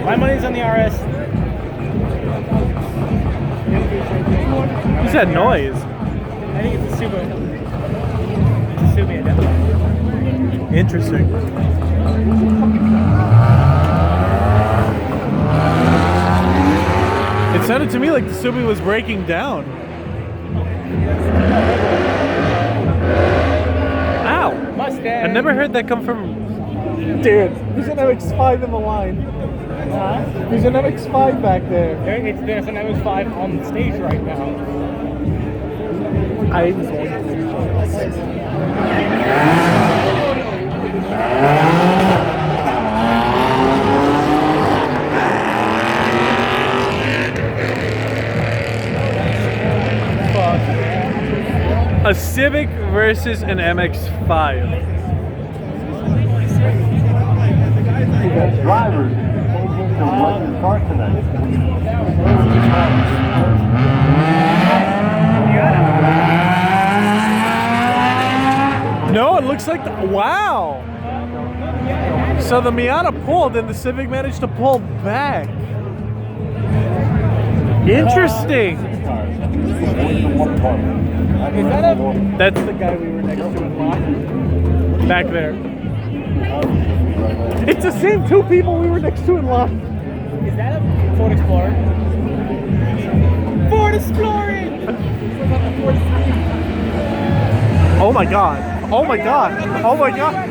My money's on the RS. What's that noise? I think it's a Subaru. It's a Subaru, definitely. Interesting. It sounded to me like the Subaru was breaking down. Ow! Mustang. I never heard that come from. Dude, there's an MX-5 in the line. There's an MX-5 back there. There's an MX-5 on the stage right now. I was going to a Civic versus an MX-5. Drivers, to run your car tonight. No, it looks like wow. So the Miata pulled and the Civic managed to pull back. Interesting. Is that a... That's the guy we were next to in line. Back there. It's the same two people we were next to in line. Is that a Ford Explorer? Ford Exploring! Oh my god. Oh my god. Oh my god.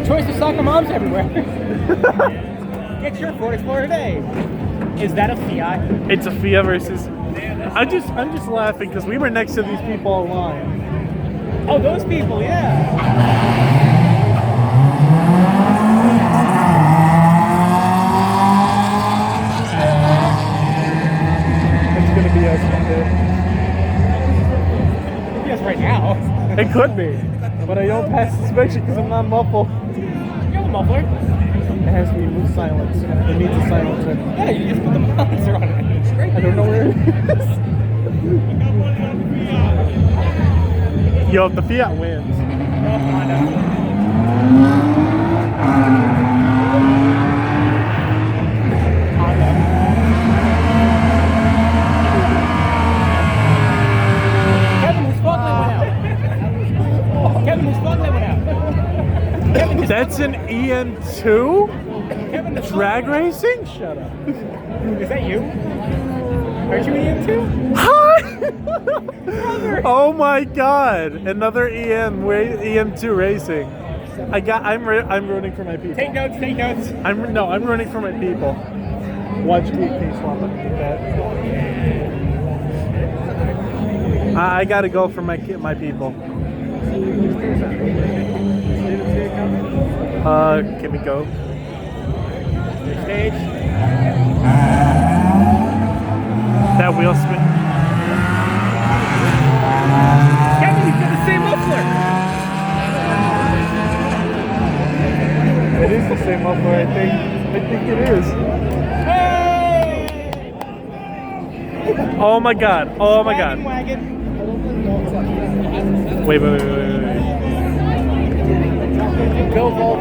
Choice of soccer moms everywhere. Get your Ford Explorer today. Is that a Fiat? It's a Fiat versus. I'm just laughing because we were next to these people in line. Oh, those people, yeah. It's gonna be us one day. Yes, right now. It could be, but I don't pass inspection because I'm not muffled. You have a muffler. It has to be with silence. It needs a silencer. Yeah, you just put the silencer on it. I don't know where it is. Yo, if the Fiat wins. Kevin, whose fog light went out? Kevin, whose fog light went out? Kevin, That's an EN2? Kevin, Drag racing? Shut up. Is that you? Aren't you EM too? Hi! Oh my god! Another EM2 racing. I'm rooting for my people. Take notes, take notes. I'm rooting for my people. Watch Keith swap up with that. I gotta go for my people. Can we go? Stage. That wheel spin. Kevin, you've got the same muffler. It is the same muffler, I think it is. Hey! Oh my god. Oh my god. Wagon. Wait. Go Volvo.